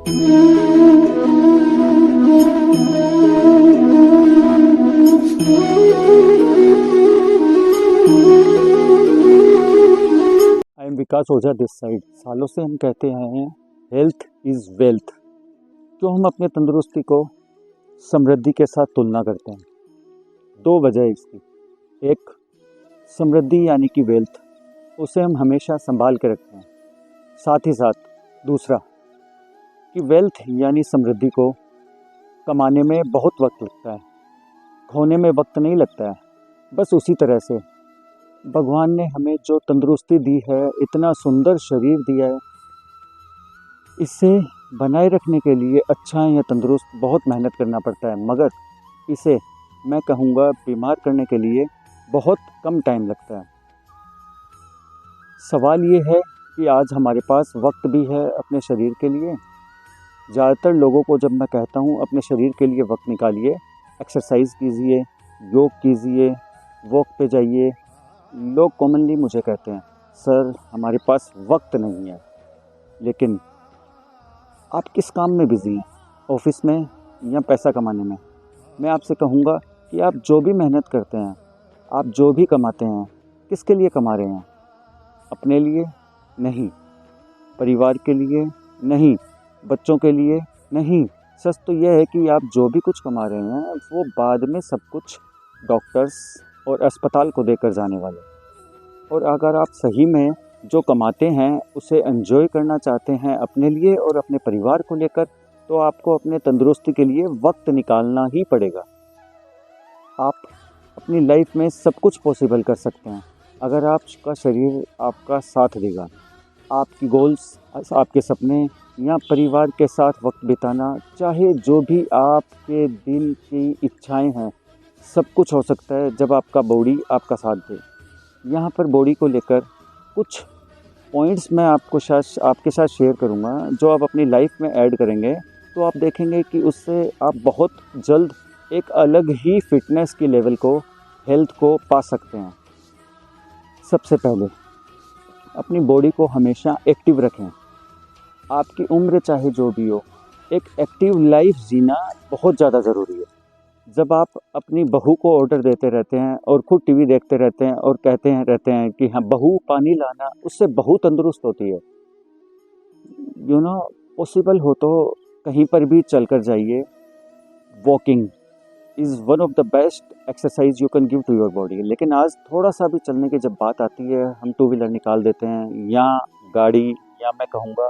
I am Vikas Ojha this side. सालों से हम कहते हैं हेल्थ इज़ वेल्थ। क्यों हम अपने तंदुरुस्ती को समृद्धि के साथ तुलना करते हैं? दो वजह है इसकी। एक, समृद्धि यानी कि वेल्थ, उसे हम हमेशा संभाल के रखते हैं। साथ ही साथ दूसरा कि वेल्थ यानी समृद्धि को कमाने में बहुत वक्त लगता है, खोने में वक्त नहीं लगता है। बस उसी तरह से भगवान ने हमें जो तंदुरुस्ती दी है, इतना सुंदर शरीर दिया है, इसे बनाए रखने के लिए अच्छा या तंदुरुस्त बहुत मेहनत करना पड़ता है, मगर इसे मैं कहूँगा बीमार करने के लिए बहुत कम टाइम लगता है। सवाल ये है कि आज हमारे पास वक्त भी है अपने शरीर के लिए। ज़्यादातर लोगों को जब मैं कहता हूँ अपने शरीर के लिए वक्त निकालिए, एक्सरसाइज कीजिए, योग कीजिए, वॉक पे जाइए, लोग कॉमनली मुझे कहते हैं सर हमारे पास वक्त नहीं है। लेकिन आप किस काम में बिज़ी हैं, ऑफिस में या पैसा कमाने में? मैं आपसे कहूँगा कि आप जो भी मेहनत करते हैं, आप जो भी कमाते हैं, किसके लिए कमा रहे हैं? अपने लिए नहीं, परिवार के लिए नहीं, बच्चों के लिए नहीं। सच तो यह है कि आप जो भी कुछ कमा रहे हैं वो बाद में सब कुछ डॉक्टर्स और अस्पताल को देकर जाने वाले। और अगर आप सही में जो कमाते हैं उसे एंजॉय करना चाहते हैं अपने लिए और अपने परिवार को लेकर, तो आपको अपने तंदुरुस्ती के लिए वक्त निकालना ही पड़ेगा। आप अपनी लाइफ में सब कुछ पॉसिबल कर सकते हैं अगर आपका शरीर आपका साथ देगा। आपकी गोल्स, आपके सपने या परिवार के साथ वक्त बिताना, चाहे जो भी आपके दिल की इच्छाएं हैं, सब कुछ हो सकता है जब आपका बॉडी आपका साथ दे। यहाँ पर बॉडी को लेकर कुछ पॉइंट्स मैं आपके साथ शेयर करूँगा, जो आप अपनी लाइफ में ऐड करेंगे तो आप देखेंगे कि उससे आप बहुत जल्द एक अलग ही फिटनेस की लेवल को, हेल्थ को पा सकते हैं। सबसे पहले अपनी बॉडी को हमेशा एक्टिव रखें। आपकी उम्र चाहे जो भी हो, एक एक्टिव लाइफ जीना बहुत ज़्यादा ज़रूरी है। जब आप अपनी बहू को ऑर्डर देते रहते हैं और खुद टीवी देखते रहते हैं और कहते रहते हैं कि हाँ बहू पानी लाना, उससे बहू तंदुरुस्त होती है। पॉसिबल हो तो कहीं पर भी चल कर जाइए। Walking is one of the best exercise you can give to your body. लेकिन आज थोड़ा सा भी चलने की जब बात आती है, हम टू व्हीलर निकाल देते हैं या गाड़ी, या मैं कहूँगा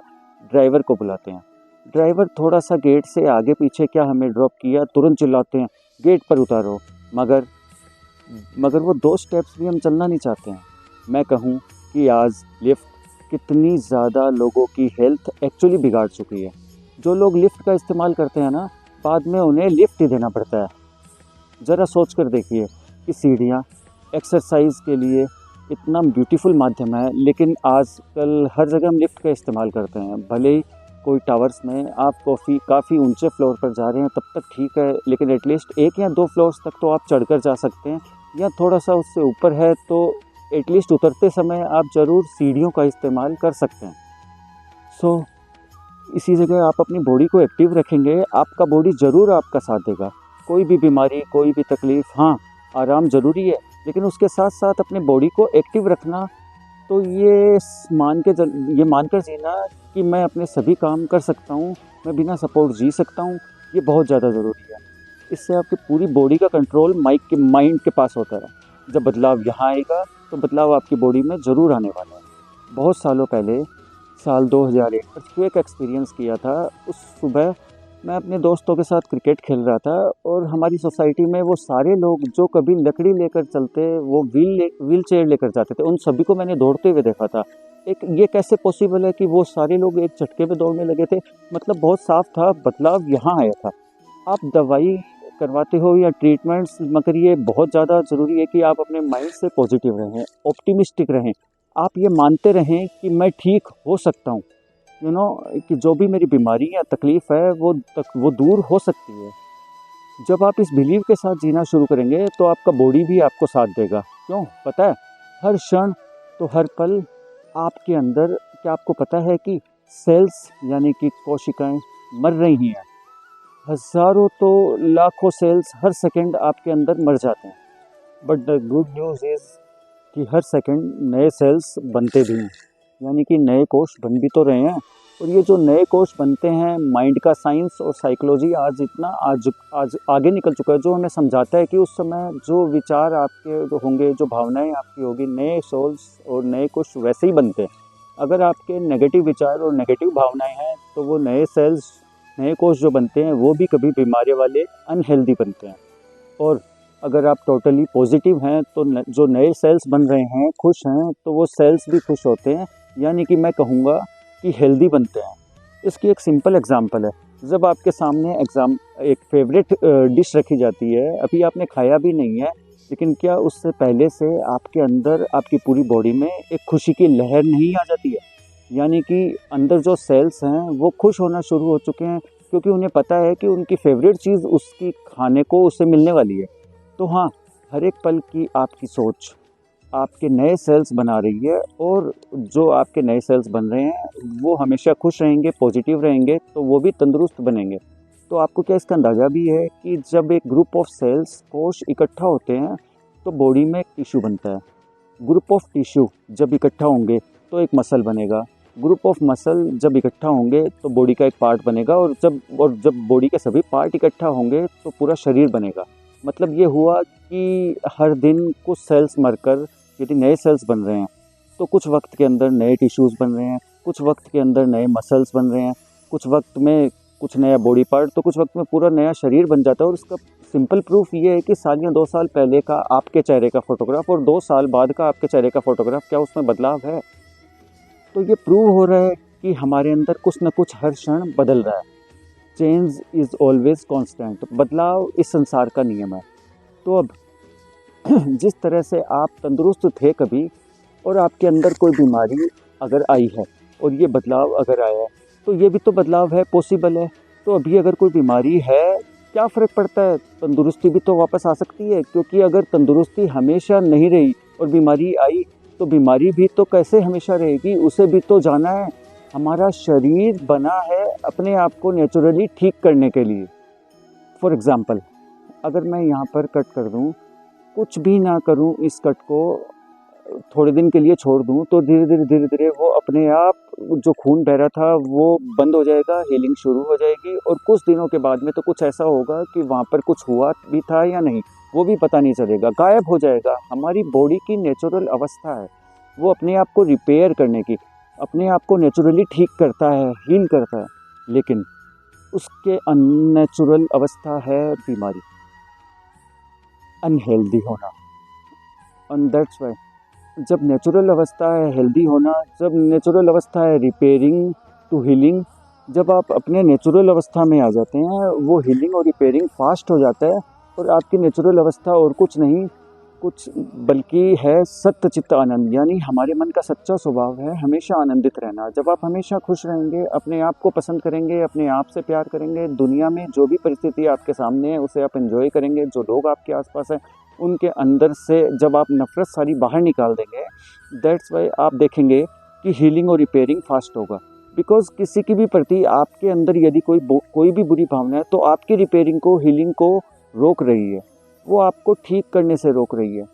ड्राइवर को बुलाते हैं। ड्राइवर थोड़ा सा गेट से आगे पीछे क्या हमें ड्रॉप किया, तुरंत चिल्लाते हैं गेट पर उतारो, मगर वो 2 स्टेप्स भी हम चलना नहीं चाहते हैं। मैं कहूँ कि आज लिफ्ट कितनी ज़्यादा लोगों की हेल्थ एक्चुअली बिगाड़ चुकी है। जो लोग लिफ्ट का इस्तेमाल करते हैं ना, बाद में उन्हें लिफ्ट ही देना पड़ता है। ज़रा सोच कर देखिए कि सीढ़ियाँ एक्सरसाइज के लिए इतना ब्यूटीफुल माध्यम है, लेकिन आजकल हर जगह हम लिफ्ट का इस्तेमाल करते हैं। भले ही कोई टावर्स में आप काफ़ी ऊंचे फ्लोर पर जा रहे हैं तब तक ठीक है, लेकिन एटलीस्ट 1 या 2 फ्लोर्स तक तो आप चढ़कर जा सकते हैं, या थोड़ा सा उससे ऊपर है तो एटलीस्ट उतरते समय आप ज़रूर सीढ़ियों का इस्तेमाल कर सकते हैं। सो इसी जगह आप अपनी बॉडी को एक्टिव रखेंगे, आपका बॉडी ज़रूर आपका साथ देगा। कोई भी बीमारी, कोई भी तकलीफ़, हाँ आराम ज़रूरी है, लेकिन उसके साथ साथ अपने बॉडी को एक्टिव रखना, तो ये मानकर जीना कि मैं अपने सभी काम कर सकता हूँ, मैं बिना सपोर्ट जी सकता हूँ, ये बहुत ज़्यादा ज़रूरी है। इससे आपकी पूरी बॉडी का कंट्रोल माइंड के पास होता है। जब बदलाव यहाँ आएगा तो बदलाव आपकी बॉडी में ज़रूर आने वाला है। बहुत सालों पहले, साल 2001 अर्थक्वेक एक्सपीरियंस किया था। उस सुबह मैं अपने दोस्तों के साथ क्रिकेट खेल रहा था और हमारी सोसाइटी में वो सारे लोग जो कभी लकड़ी लेकर चलते, वो व्हील चेयर लेकर जाते थे, उन सभी को मैंने दौड़ते हुए देखा था। ये कैसे पॉसिबल है कि वो सारे लोग एक झटके में दौड़ने लगे थे? मतलब बहुत साफ था, बदलाव यहाँ आया था। आप दवाई करवाते हो या ट्रीटमेंट्स, मगर ये बहुत ज़्यादा ज़रूरी है कि आप अपने माइंड से पॉजिटिव रहें, ऑप्टिमिस्टिक रहें। आप ये मानते रहें कि मैं ठीक हो सकता हूँ, कि जो भी मेरी बीमारी या तकलीफ़ है वो दूर हो सकती है। जब आप इस बिलीव के साथ जीना शुरू करेंगे तो आपका बॉडी भी आपको साथ देगा। क्यों पता है? हर क्षण तो हर पल आपके अंदर, क्या आपको पता है कि सेल्स यानी कि कोशिकाएं मर रही हैं। हज़ारों तो लाखों सेल्स हर सेकंड आपके अंदर मर जाते हैं। But the good news is कि हर सेकंड नए सेल्स बनते भी हैं, यानी कि नए कोश बन भी तो रहे हैं। और ये जो नए कोश बनते हैं, माइंड का साइंस और साइकोलॉजी आज इतना आज आगे निकल चुका है, जो हमें समझाता है कि उस समय जो विचार आपके जो होंगे, जो भावनाएं आपकी होगी, नए सोल्स और नए कोश वैसे ही बनते हैं। अगर आपके नेगेटिव विचार और नेगेटिव भावनाएं हैं तो वो नए सेल्स, नए कोश जो बनते हैं वो भी कभी बीमारी वाले अनहेल्दी बनते हैं। और अगर आप टोटली पॉजिटिव हैं तो जो नए सेल्स बन रहे हैं, खुश हैं, तो वो सेल्स भी खुश होते हैं, यानी कि मैं कहूँगा कि हेल्दी बनते हैं। इसकी एक सिंपल एग्जांपल है, जब आपके सामने एक फेवरेट डिश रखी जाती है, अभी आपने खाया भी नहीं है, लेकिन क्या उससे पहले से आपके अंदर, आपकी पूरी बॉडी में एक खुशी की लहर नहीं आ जाती है? यानी कि अंदर जो सेल्स हैं वो खुश होना शुरू हो चुके हैं, क्योंकि उन्हें पता है कि उनकी फेवरेट चीज़ उसकी खाने को उससे मिलने वाली है। तो हाँ, हर एक पल की आपकी सोच आपके नए सेल्स बना रही है, और जो आपके नए सेल्स बन रहे हैं वो हमेशा खुश रहेंगे, पॉजिटिव रहेंगे, तो वो भी तंदुरुस्त बनेंगे। तो आपको क्या इसका अंदाज़ा भी है कि जब एक ग्रुप ऑफ सेल्स, कोश इकट्ठा होते हैं तो बॉडी में एक टिश्यू बनता है। ग्रुप ऑफ टिश्यू जब इकट्ठा होंगे तो एक मसल बनेगा। ग्रुप ऑफ मसल जब इकट्ठा होंगे तो बॉडी का एक पार्ट बनेगा, और जब बॉडी के सभी पार्ट इकट्ठा होंगे तो पूरा शरीर बनेगा। मतलब ये हुआ कि हर दिन कुछ सेल्स मरकर यदि नए सेल्स बन रहे हैं, तो कुछ वक्त के अंदर नए टिश्यूज़ बन रहे हैं, कुछ वक्त के अंदर नए मसल्स बन रहे हैं, कुछ वक्त में कुछ नया बॉडी पार्ट, तो कुछ वक्त में पूरा नया शरीर बन जाता है। और इसका सिंपल प्रूफ ये है कि साल या 2 साल पहले का आपके चेहरे का फ़ोटोग्राफ और 2 साल बाद का आपके चेहरे का फ़ोटोग्राफ, क्या उसमें बदलाव है? तो ये प्रूव हो रहा है कि हमारे अंदर कुछ न कुछ हर क्षण बदल रहा है। Change is always constant. बदलाव इस संसार का नियम है। तो अब जिस तरह से आप तंदुरुस्त थे कभी, और आपके अंदर कोई बीमारी अगर आई है और ये बदलाव अगर आया है, तो ये भी तो बदलाव है, पॉसिबल है। तो अभी अगर कोई बीमारी है, क्या फ़र्क पड़ता है? तंदुरुस्ती भी तो वापस आ सकती है, क्योंकि अगर तंदुरुस्ती हमेशा नहीं रही और बीमारी आई, तो बीमारी भी तो कैसे हमेशा रहेगी? उसे भी तो जाना है। हमारा शरीर बना है अपने आप को नेचुरली ठीक करने के लिए। फॉर एग्ज़ाम्पल, अगर मैं यहाँ पर कट कर दूँ, कुछ भी ना करूँ, इस कट को थोड़े दिन के लिए छोड़ दूँ, तो धीरे धीरे वो अपने आप, जो खून बह रहा था वो बंद हो जाएगा, हीलिंग शुरू हो जाएगी, और कुछ दिनों के बाद में तो कुछ ऐसा होगा कि वहाँ पर कुछ हुआ भी था या नहीं, वो भी पता नहीं चलेगा, गायब हो जाएगा। हमारी बॉडी की नेचुरल अवस्था है वो अपने आप को रिपेयर करने की, अपने आप को नेचुरली ठीक करता है, हील करता है। लेकिन उसके अननेचुरल अवस्था है बीमारी, अनहेल्दी होना। एंड दैट्स वाई जब नेचुरल अवस्था है हेल्दी होना, जब नेचुरल अवस्था है रिपेयरिंग टू हीलिंग, जब आप अपने नेचुरल अवस्था में आ जाते हैं, वो हीलिंग और रिपेयरिंग फास्ट हो जाता है। और आपकी नेचुरल अवस्था और कुछ नहीं, कुछ बल्कि है सत्य चित्त आनंद, यानी हमारे मन का सच्चा स्वभाव है हमेशा आनंदित रहना। जब आप हमेशा खुश रहेंगे, अपने आप को पसंद करेंगे, अपने आप से प्यार करेंगे, दुनिया में जो भी परिस्थिति आपके सामने है उसे आप एंजॉय करेंगे, जो लोग आपके आसपास हैं उनके अंदर से जब आप नफ़रत सारी बाहर निकाल देंगे, दैट्स वाई आप देखेंगे कि हीलिंग और रिपेयरिंग फास्ट होगा। बिकॉज किसी की भी प्रति आपके अंदर यदि कोई भी बुरी भावना है, तो आपकी रिपेयरिंग को, हीलिंग को रोक रही है, वो आपको ठीक करने से रोक रही है।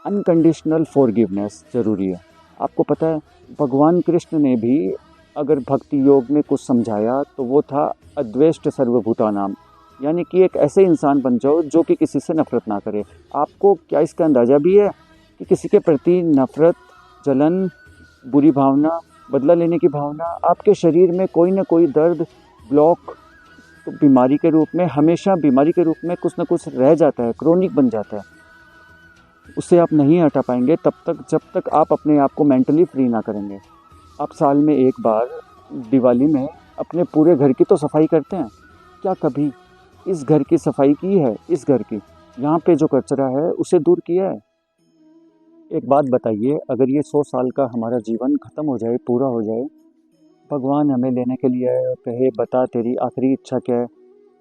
अनकंडीशनल फॉरगिवनेस ज़रूरी है। आपको पता है, भगवान कृष्ण ने भी अगर भक्ति योग में कुछ समझाया तो वो था अद्वेष्ट सर्वभूतानाम, यानी कि एक ऐसे इंसान बन जाओ जो कि किसी से नफ़रत ना करे। आपको क्या इसका अंदाज़ा भी है कि किसी के प्रति नफ़रत, जलन, बुरी भावना, बदला लेने की भावना, आपके शरीर में कोई ना कोई दर्द, ब्लॉक, तो बीमारी के रूप में, हमेशा बीमारी के रूप में कुछ ना कुछ रह जाता है, क्रोनिक बन जाता है। उसे आप नहीं हटा पाएंगे तब तक जब तक आप अपने आप को मेंटली फ्री ना करेंगे। आप साल में एक बार दिवाली में अपने पूरे घर की तो सफाई करते हैं, क्या कभी इस घर की सफाई की है? इस घर की, यहाँ पे जो कचरा है उसे दूर किया है? एक बात बताइए, अगर ये 100 साल का हमारा जीवन ख़त्म हो जाए, पूरा हो जाए, भगवान हमें लेने के लिए आए और कहे बता तेरी आखिरी इच्छा क्या है,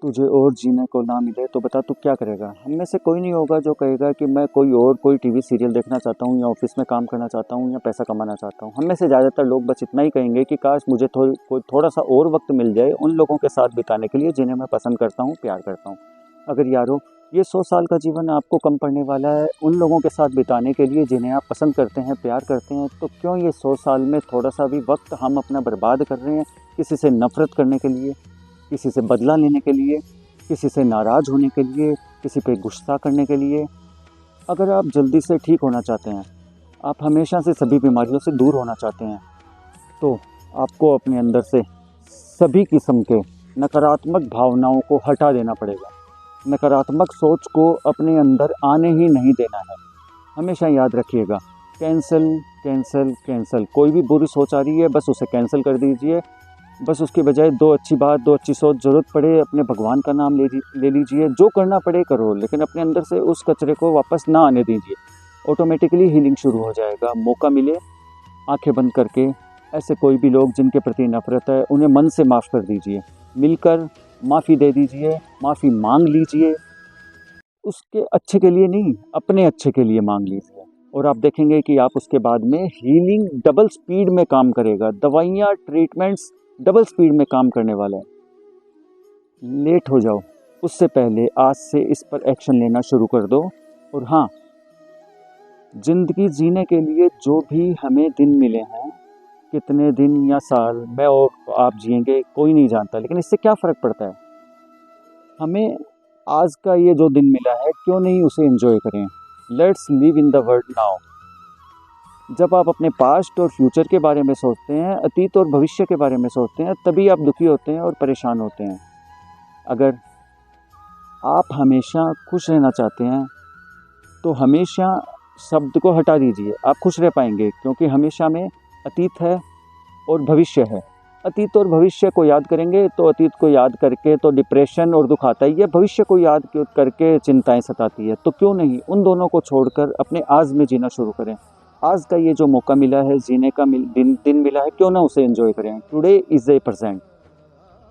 तुझे और जीने को ना मिले तो बता तू क्या करेगा। हम में से कोई नहीं होगा जो कहेगा कि मैं कोई टीवी सीरियल देखना चाहता हूँ या ऑफिस में काम करना चाहता हूँ या पैसा कमाना चाहता हूँ। हम में से ज़्यादातर लोग बस इतना ही कहेंगे कि काश मुझे थोड़ा सा और वक्त मिल जाए उन लोगों के साथ बिताने के लिए जिन्हें मैं पसंद करता हूँ, प्यार करता हूँ। अगर यारो ये 100 साल का जीवन आपको कम पड़ने वाला है उन लोगों के साथ बिताने के लिए जिन्हें आप पसंद करते हैं, प्यार करते हैं, तो क्यों ये 100 साल में थोड़ा सा भी वक्त हम अपना बर्बाद कर रहे हैं किसी से नफ़रत करने के लिए, किसी से बदला लेने के लिए, किसी से नाराज़ होने के लिए, किसी पे गुस्सा करने के लिए। अगर आप जल्दी से ठीक होना चाहते हैं, आप हमेशा से सभी बीमारियों से दूर होना चाहते हैं, तो आपको अपने अंदर से सभी किस्म के नकारात्मक भावनाओं को हटा देना पड़ेगा। नकारात्मक सोच को अपने अंदर आने ही नहीं देना है। हमेशा याद रखिएगा, कैंसल कैंसल कैंसल। कोई भी बुरी सोच आ रही है बस उसे कैंसिल कर दीजिए। बस उसके बजाय दो अच्छी बात, दो अच्छी सोच, ज़रूरत पड़े अपने भगवान का नाम ले लीजिए। जो करना पड़े करो, लेकिन अपने अंदर से उस कचरे को वापस ना आने दीजिए। ऑटोमेटिकली हीलिंग शुरू हो जाएगा। मौका मिले आंखें बंद करके ऐसे कोई भी लोग जिनके प्रति नफरत है उन्हें मन से माफ़ कर दीजिए। मिलकर माफ़ी दे दीजिए, माफ़ी मांग लीजिए। उसके अच्छे के लिए नहीं, अपने अच्छे के लिए मांग लीजिए और आप देखेंगे कि आप उसके बाद में हीलिंग डबल स्पीड में काम करेगा। दवाइयाँ, ट्रीटमेंट्स डबल स्पीड में काम करने वाला है। लेट हो जाओ उससे पहले आज से इस पर एक्शन लेना शुरू कर दो। और हाँ, ज़िंदगी जीने के लिए जो भी हमें दिन मिले हैं, कितने दिन या साल मैं और आप जिएंगे कोई नहीं जानता, लेकिन इससे क्या फ़र्क पड़ता है। हमें आज का ये जो दिन मिला है क्यों नहीं उसे एंजॉय करें। Let's live in the world now. जब आप अपने पास्ट और फ्यूचर के बारे में सोचते हैं, अतीत और भविष्य के बारे में सोचते हैं, तभी आप दुखी होते हैं और परेशान होते हैं। अगर आप हमेशा खुश रहना चाहते हैं तो हमेशा शब्द को हटा दीजिए। आप खुश रह पाएंगे क्योंकि हमेशा में अतीत है और भविष्य है। अतीत और भविष्य को याद करेंगे तो अतीत को याद करके तो डिप्रेशन और दुख आता ही है, भविष्य को याद करके चिंताएं सताती है। तो क्यों नहीं उन दोनों को छोड़कर अपने आज में जीना शुरू करें। आज का ये जो मौका मिला है, जीने का दिन मिला है, क्यों ना उसे एंजॉय करें। Today is a present.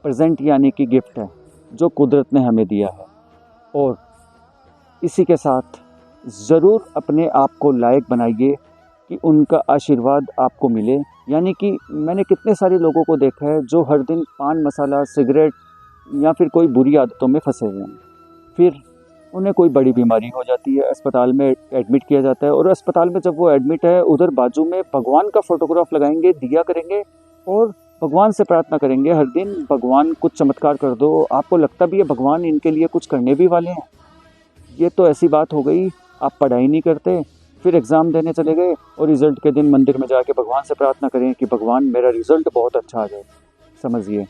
Present यानी कि गिफ्ट है जो कुदरत ने हमें दिया है। और इसी के साथ ज़रूर अपने आप को लायक बनाइए कि उनका आशीर्वाद आपको मिले। यानी कि मैंने कितने सारे लोगों को देखा है जो हर दिन पान मसाला, सिगरेट या फिर कोई बुरी आदतों में फंसे हुए हैं। फिर उन्हें कोई बड़ी बीमारी हो जाती है, अस्पताल में एडमिट किया जाता है और अस्पताल में जब वो एडमिट है उधर बाजू में भगवान का फोटोग्राफ लगाएंगे, दिया करेंगे और भगवान से प्रार्थना करेंगे हर दिन, भगवान कुछ चमत्कार कर दो। आपको लगता भी है भगवान इनके लिए कुछ करने भी वाले हैं। ये तो ऐसी बात हो गई, आप पढ़ाई नहीं करते, फिर एग्ज़ाम देने चले गए और रिज़ल्ट के दिन मंदिर में जाके भगवान से प्रार्थना करें कि भगवान मेरा रिज़ल्ट बहुत अच्छा आ जाए। समझिए,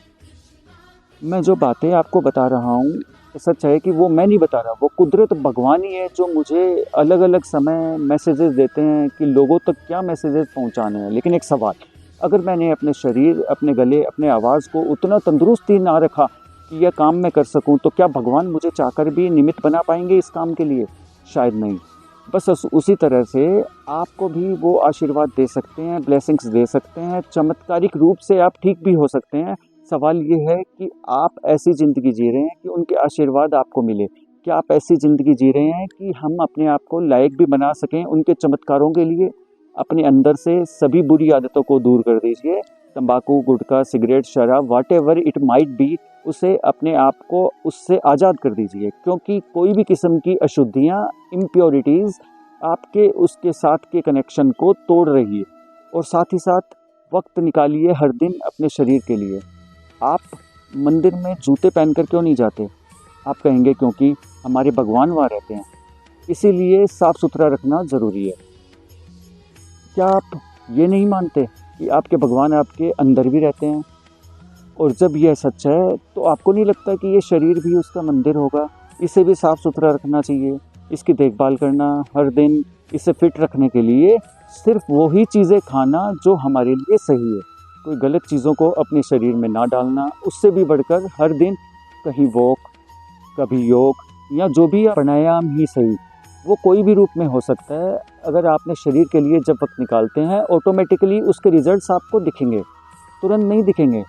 मैं जो बातें आपको बता रहा हूँ सच है कि वो मैं नहीं बता रहा, वो कुदरत भगवान ही है जो मुझे अलग अलग समय मैसेजेस देते हैं कि लोगों तक क्या मैसेजेस पहुँचाने हैं। लेकिन एक सवाल, अगर मैंने अपने शरीर, अपने गले, अपने आवाज़ को उतना तंदुरुस्ती ना रखा कि यह काम मैं कर सकूं, तो क्या भगवान मुझे चाहकर भी निमित्त बना पाएंगे इस काम के लिए? शायद नहीं। बस उसी तरह से आपको भी वो आशीर्वाद दे सकते हैं, ब्लेसिंग्स दे सकते हैं, चमत्कारिक रूप से आप ठीक भी हो सकते हैं। सवाल ये है कि आप ऐसी ज़िंदगी जी रहे हैं कि उनके आशीर्वाद आपको मिले। क्या आप ऐसी ज़िंदगी जी रहे हैं कि हम अपने आप को लायक भी बना सकें उनके चमत्कारों के लिए? अपने अंदर से सभी बुरी आदतों को दूर कर दीजिए। तंबाकू, गुटखा, सिगरेट, शराब, व्हाटएवर इट माइट बी, उसे अपने आप को उससे आज़ाद कर दीजिए। क्योंकि कोई भी किस्म की अशुद्धियाँ, इम्प्योरिटीज़ आपके उसके साथ के कनेक्शन को तोड़ रही है। और साथ ही साथ वक्त निकालिए हर दिन अपने शरीर के लिए। आप मंदिर में जूते पहनकर क्यों नहीं जाते? आप कहेंगे क्योंकि हमारे भगवान वहाँ रहते हैं, इसीलिए साफ़ सुथरा रखना ज़रूरी है। क्या आप ये नहीं मानते कि आपके भगवान आपके अंदर भी रहते हैं? और जब यह सच है तो आपको नहीं लगता कि ये शरीर भी उसका मंदिर होगा? इसे भी साफ़ सुथरा रखना चाहिए, इसकी देखभाल करना हर दिन, इसे फिट रखने के लिए सिर्फ वही चीज़ें खाना जो हमारे लिए सही है। कोई गलत चीज़ों को अपने शरीर में ना डालना। उससे भी बढ़कर हर दिन कहीं वॉक, कभी योग या जो भी प्राणायाम ही सही, वो कोई भी रूप में हो सकता है। अगर आपने शरीर के लिए जब वक्त निकालते हैं, ऑटोमेटिकली उसके रिजल्ट्स आपको दिखेंगे, तुरंत नहीं दिखेंगे।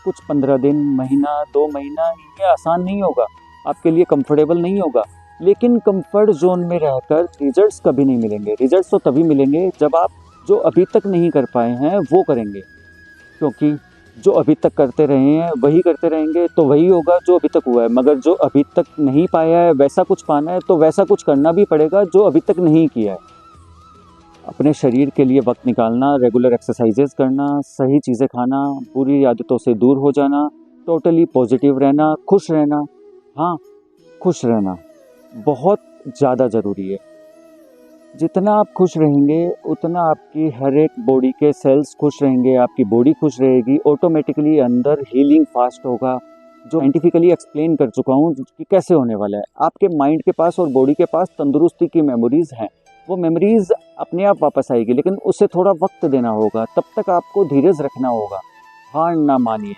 कुछ 15 दिन, महीना, 2 महीना, ये आसान नहीं होगा, आपके लिए कंफर्टेबल नहीं होगा, लेकिन कंफर्ट जोन में रहकर रिजल्ट्स कभी नहीं मिलेंगे। रिजल्ट्स तो तभी मिलेंगे जब आप जो अभी तक नहीं कर पाए हैं वो करेंगे, क्योंकि जो अभी तक करते रहे हैं वही करते रहेंगे तो वही होगा जो अभी तक हुआ है। मगर जो अभी तक नहीं पाया है वैसा कुछ पाना है तो वैसा कुछ करना भी पड़ेगा जो अभी तक नहीं किया है। अपने शरीर के लिए वक्त निकालना, रेगुलर एक्सरसाइजेज करना, सही चीज़ें खाना, बुरी आदतों से दूर हो जाना, टोटली पॉजिटिव रहना, खुश रहना। हाँ, खुश रहना बहुत ज़्यादा ज़रूरी है। जितना आप खुश रहेंगे उतना आपकी हर एक बॉडी के सेल्स खुश रहेंगे, आपकी बॉडी खुश रहेगी, ऑटोमेटिकली अंदर हीलिंग फास्ट होगा, जो साइंटिफिकली एक्सप्लेन कर चुका हूँ कि कैसे होने वाला है। आपके माइंड के पास और बॉडी के पास तंदुरुस्ती की मेमोरीज़ हैं, वो मेमोरीज़ अपने आप वापस आएगी, लेकिन उसे थोड़ा वक्त देना होगा। तब तक आपको धीरज रखना होगा, हार ना मानिए।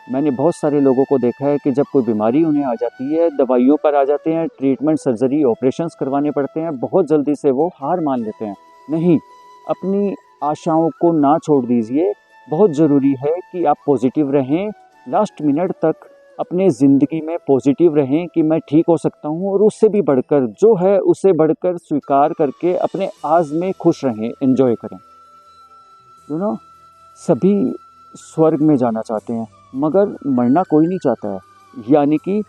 मैंने बहुत सारे लोगों को देखा है कि जब कोई बीमारी उन्हें आ जाती है, दवाइयों पर आ जाते हैं, ट्रीटमेंट, सर्जरी, ऑपरेशंस करवाने पड़ते हैं, बहुत जल्दी से वो हार मान लेते हैं। नहीं, अपनी आशाओं को ना छोड़ दीजिए। बहुत ज़रूरी है कि आप पॉजिटिव रहें, लास्ट मिनट तक अपने ज़िंदगी में पॉजिटिव रहें कि मैं ठीक हो सकता हूँ, और उससे भी बढ़कर जो है उसे बढ़कर स्वीकार करके अपने आज में खुश रहें, एंजॉय करें। सभी स्वर्ग में जाना चाहते हैं मगर मरना कोई नहीं चाहता है। यानी कि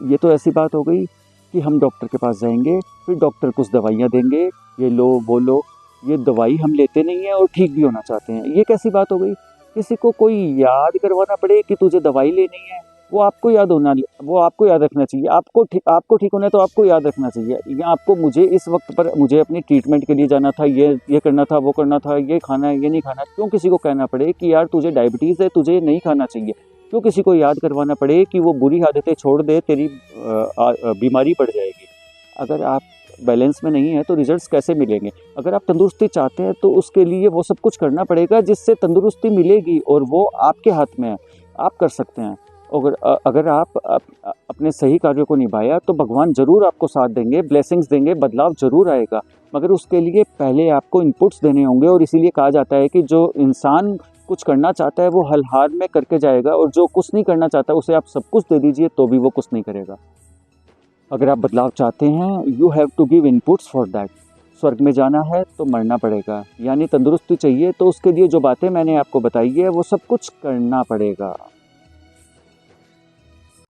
ये तो ऐसी बात हो गई कि हम डॉक्टर के पास जाएंगे, फिर डॉक्टर कुछ दवाइयाँ देंगे, ये लो वो लो, ये दवाई हम लेते नहीं हैं और ठीक भी होना चाहते हैं। ये कैसी बात हो गई? किसी को कोई याद करवाना पड़े कि तुझे दवाई लेनी है, वो आपको याद रखना चाहिए। आपको ठीक होना है तो आपको याद रखना चाहिए, या आपको मुझे इस वक्त पर मुझे अपनी ट्रीटमेंट के लिए जाना था, ये करना था, वो करना था, ये खाना है, ये नहीं खाना। क्यों किसी को कहना पड़े कि यार तुझे डायबिटीज़ है, तुझे ये नहीं खाना चाहिए? क्यों किसी को याद करवाना पड़े कि वो बुरी आदतें छोड़ दे, तेरी बीमारी बढ़ जाएगी? अगर आप बैलेंस में नहीं है तो रिजल्ट्स कैसे मिलेंगे? अगर आप तंदुरुस्ती चाहते हैं तो उसके लिए वो सब कुछ करना पड़ेगा जिससे तंदुरुस्ती मिलेगी, और वो आपके हाथ में है, आप कर सकते हैं। अगर आप अपने सही कार्यों को निभाया तो भगवान ज़रूर आपको साथ देंगे, ब्लेसिंग्स देंगे, बदलाव ज़रूर आएगा। मगर उसके लिए पहले आपको इनपुट्स देने होंगे, और इसीलिए कहा जाता है कि जो इंसान कुछ करना चाहता है वो हल हार में करके जाएगा, और जो कुछ नहीं करना चाहता उसे आप सब कुछ दे दीजिए तो भी वो कुछ नहीं करेगा। अगर आप बदलाव चाहते हैं, you have to give inputs for that. स्वर्ग में जाना है तो मरना पड़ेगा, यानी तंदुरुस्ती चाहिए तो उसके लिए जो बातें मैंने आपको बताई है वो सब कुछ करना पड़ेगा।